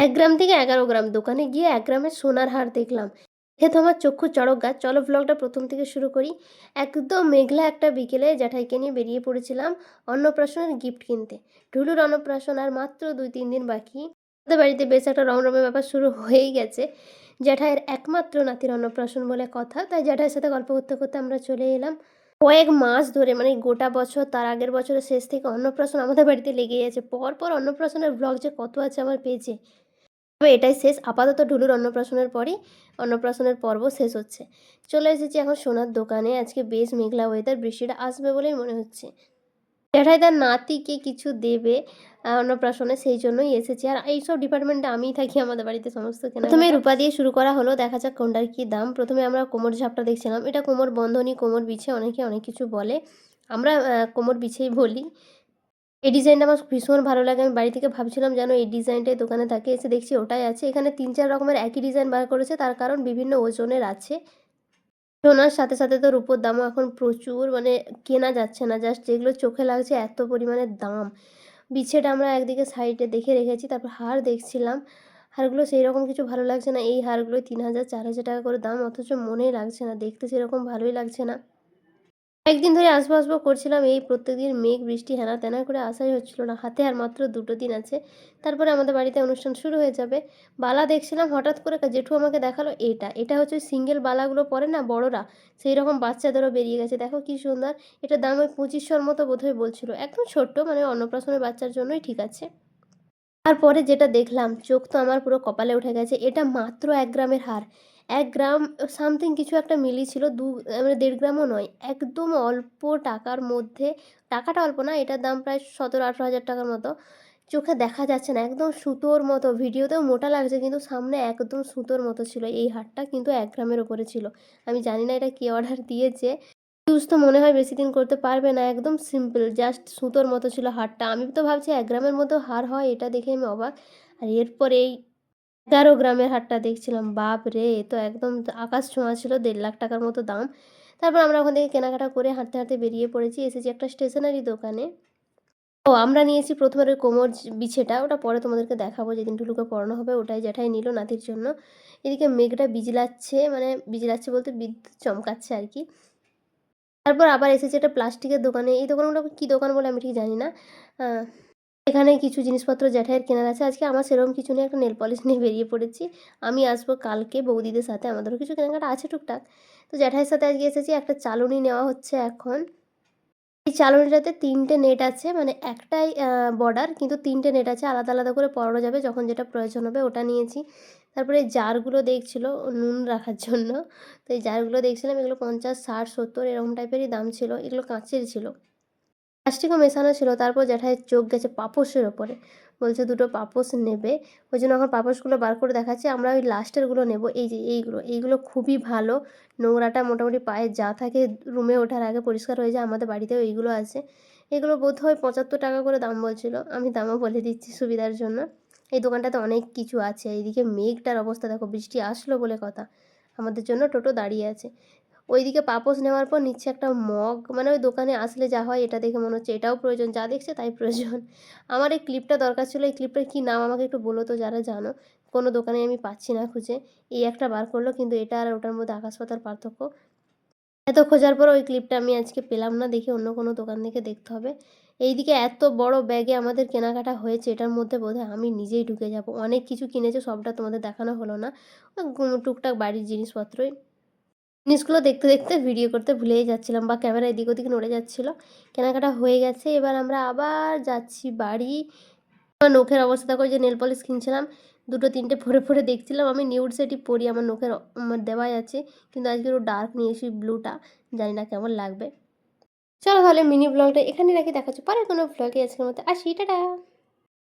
১ গ্রাম থেকে ১১ গ্রাম। দোকানে গিয়ে ১ গ্রামের সোনার হার দেখলাম। দেখে তো আমার চক্ষু চড়ক গাছ। চলো ভ্লগটা ১ম থেকে শুরু করি। একদম মেঘলা একটা বিকেলে জ্যাঠাইকে নিয়ে বেরিয়ে পড়েছিলাম অন্নপ্রাশনের গিফট কিনতে। ঢুলুর অন্নপ্রাশন আর মাত্র ২-৩ দিন বাকি। আমাদের বাড়িতে বেশ একটা রমরমে ব্যাপার শুরু হয়েই গেছে। জ্যাঠাইয়ের একমাত্র নাতির অন্নপ্রাশন বলে কথা। তাই জ্যাঠাইয়ের সাথে গল্প করতে, করতে আমরা চলে এলাম। কয়েক মাস ধরে মানে গোটা বছর তার আগের বছরের শেষ থেকে অন্নপ্রাশন আমাদের বাড়িতে লেগেই আছে। পর অন্নপ্রাশনের ভ্লগ যে কত আছে আমার পেজে। তবে এটাই শেষ। আপাতত ঢুলুর অন্নপ্রাশনের পরই অন্নপ্রাশনের পর্ব শেষ হচ্ছে। চলে এসেছি এখন সোনার দোকানে। আজকে বেশ মেঘলা ওয়েদার, বৃষ্টিটা আসবে বলেই মনে হচ্ছে। জ্যাঠাই তার নাতিকে কিছু দেবে অন্নপ্রাশনে, সেই জন্যই এসেছি। আর এইসব ডিপার্টমেন্টে আমিই থাকি আমাদের বাড়িতে সমস্ত কেনাকাটা। ১ম এ রূপা দিয়ে শুরু করা হলো। দেখা যাক কোনটার কি দাম। ১ম এ আমরা কোমর ঝাপটা দেখছিলাম। এটা কোমর বন্ধনী, কোমর বিছে অনেকে অনেক কিছু বলে। আমরা কোমর বিছেই বলি। এই ডিজাইনটা আমার ভীষণ ভালো লাগে। আমি বাড়ি থেকে ভাবছিলাম যেন এই ডিজাইনটাই দোকানে থাকে। এসে দেখছি ওটাই আছে। এখানে ৩-৪ রকমের একই ডিজাইন বার করেছে। তার কারণ বিভিন্ন ওজনের আছে। সোনার সাথে, সাথে তো রূপোর দামও এখন প্রচুর, মানে কেনা যাচ্ছে না। জাস্ট যেগুলো চোখে লাগছে এত পরিমাণে দাম। বিছেটা আমরা একদিকে সাইডে দেখে রেখেছি। তারপর হার দেখছিলাম। হারগুলো সেইরকম কিছু ভালো লাগছে না। এই হারগুলোই ৩,০০০, ৪,০০০ টাকা করে দাম। অথচ মনেই লাগছে না। দেখতে সেরকম ভালোই লাগছে না। কয়েকদিন ধরে আসবো, আসবো করছিলাম। এই প্রত্যেকদিন মেঘ, বৃষ্টি হেনা-তেনা করে আসাই হচ্ছিল না। হাতে আর মাত্র ২ টো দিন আছে। তারপরে আমাদের বাড়িতে অনুষ্ঠান শুরু হয়ে যাবে। বালা দেখছিলাম, হঠাৎ করে জেঠু আমাকে দেখালো এটা। এটা হচ্ছে ওই সিঙ্গেল বালাগুলো পরে না বড়রা, সেইরকম বাচ্চাদেরও বেরিয়ে গেছে। দেখো কি সুন্দর। এটার দাম ওই ২৫০০ র মতো বোধহয় বলছিল। একদম ছোট্ট, মানে অন্নপ্রাশনের বাচ্চার জন্যই ঠিক আছে। তারপরে যেটা দেখলাম, চোখ তো আমার পুরো কপালে উঠে গেছে। এটা মাত্র ১ গ্রামের হার। ১ গ্রাম সামথিং কিছু একটা মিলিয়েছিল। মানে ১.৫ গ্রামও নয়। একদম অল্প টাকার মধ্যে, টাকাটা অল্প না, এটার দাম প্রায় ১৭-১৮ হাজার টাকার মতো। চোখে দেখা যাচ্ছে না, একদম সুতোর মতো। ভিডিওতেও মোটা লাগছে কিন্তু সামনে একদম সুতোর মতো ছিল এই হারটা, কিন্তু ১ গ্রামের ওপরে ছিল। আমি জানি না এটা কে অর্ডার দিয়েছে। ইউজ তো মনে হয় বেশিদিন করতে পারবে না। একদম সিম্পল জাস্ট সুতোর মতো ছিল হারটা। আমি তো ভাবছি ১ গ্রামের মধ্যেও হার হয়, এটা দেখে আমি অবাক। আর এরপর এই ১১ গ্রামের হারটা দেখছিলাম। বাপরে! এ তো একদম আকাশ ছোঁয়া ছিল। ১.৫ লাখ টাকার মতো দাম। তারপর আমরা ওখান থেকে কেনাকাটা করে হাঁটতে, হাঁটতে বেরিয়ে পড়েছি। এসেছি একটা স্টেশনারি দোকানে। আমরা নিয়েছি ১ম এর ওই কোমর বিছেটা। ওটা পরে তোমাদেরকে দেখাবো, যেদিন টুলুকে পরানো হবে ওটাই জ্যাঠাই নিল নাতির জন্য। এদিকে মেঘটা বিজলাচ্ছে, মানে বিজলাচ্ছে বলতে বিদ্যুৎ চমকাচ্ছে আরকি। তারপর আবার এসেছি একটা প্লাস্টিকের দোকানে। এই দোকানগুলো কি দোকান বলে আমি ঠিক জানি না। আ এখানে কিছু জিনিসপত্র জ্যাঠাইয়ের কেনার আছে। আজকে আমার সেরকম কিছু নেই, একটা নেল পলিশ নিয়ে বেরিয়ে পড়েছি। আমি আসবো কালকে বৌদিদের সাথে। আমাদেরও কিছু কেনাকাটা আছে টুকটাক। তো জ্যাঠাইয়ের সাথে আজকে এসেছি। একটা চালুনি নেওয়া হচ্ছে এখন। এই চালনিটাতে ৩ টে নেট আছে। মানে একটাই বর্ডার, কিন্তু ৩ টে নেট আছে। আলাদা, আলাদা করে পরানো যাবে যখন যেটা প্রয়োজন হবে ওটা নিয়েছি। তারপরে এই জারগুলো দেখছিল নুন রাখার জন্য। তো এই জারগুলো দেখছিলাম, এগুলো ৫০, ৬০, ৭০ এরকম টাইপেরই দাম ছিল। এগুলো কাঁচের ছিল। প্লাস্টিকও মেশানো ছিল। তারপর জ্যাঠাইয়ের চোখ গেছে পাপোশের ওপরে। বলছে ২ টো পাপোশ নেবে। ওইজন্য এখন পাপোশগুলো বার করে দেখাচ্ছে। আমরা ওই লাস্টেরগুলো নেব। এই যে এইগুলো, এইগুলো খুবই ভালো। নোংরাটা মোটামুটি পায়ে যা থাকে রুমে ওঠার আগে পরিষ্কার হয়ে যায়। আমাদের বাড়িতেও এইগুলো আছে। এগুলো বোধহয় ৳৭৫ করে দাম বলছিল। আমি দামও বলে দিচ্ছি সুবিধার জন্য। এই দোকানটাতে অনেক কিছু আছে। এইদিকে মেঘটার অবস্থা দেখো, বৃষ্টি আসলো বলে কথা। আমাদের জন্য টোটো দাঁড়িয়ে আছে। ওইদিকে পাপোশ নেওয়ার পর নিচ্ছে একটা মগ। মানে ওই দোকানে আসলে যা হয় এটা দেখে মনে হচ্ছে এটাও প্রয়োজন। যা দেখছে তাই প্রয়োজন। আমার এই ক্লিপটা দরকার ছিল। এই ক্লিপটার কি নাম আমাকে একটু বলো তো যারা জানো। কোনো দোকানে আমি পাচ্ছি না খুঁজে। এই একটা বার করলো, কিন্তু এটা আর ওটার মধ্যে আকাশ পাতাল পার্থক্য। এত খোঁজার পরও ওই ক্লিপটা আমি আজকে পেলাম না। দেখি অন্য কোনো দোকান থেকে দেখতে হবে। এইদিকে এত বড় ব্যাগে আমাদের কেনাকাটা হয়েছে, এটার মধ্যে বোধহয় আমি নিজেই ঢুকে যাব। অনেক কিছু কিনেছে, সবটা তোমাদের দেখানো হলো না। টুকটাক বাড়ির জিনিসপত্রই। জিনিসগুলো দেখতে, দেখতে ভিডিও করতে ভুলেই যাচ্ছিলাম, বা ক্যামেরা এদিক ওদিক নড়ে যাচ্ছিল। কেনাকাটা হয়ে গেছে। এবার আমরা আবার যাচ্ছি বাড়ি। আমার নখের অবস্থা দেখো, ওই যে নেল পলিশ কিনছিলাম। ২ টো ৩ টে পরে, পরে দেখছিলাম। আমি নিউড সেটই পরি, আমার নখের আমার দেওয়াই আছে। কিন্তু আজকে একটু ডার্ক নিয়েছি ব্লুটা। জানি না কেমন লাগবে। চলো তাহলে মিনি ব্লগটা এখানেই রাখি। দেখা হচ্ছে পরের কোনো ব্লগে। আজকের মতো আসি। টাটা।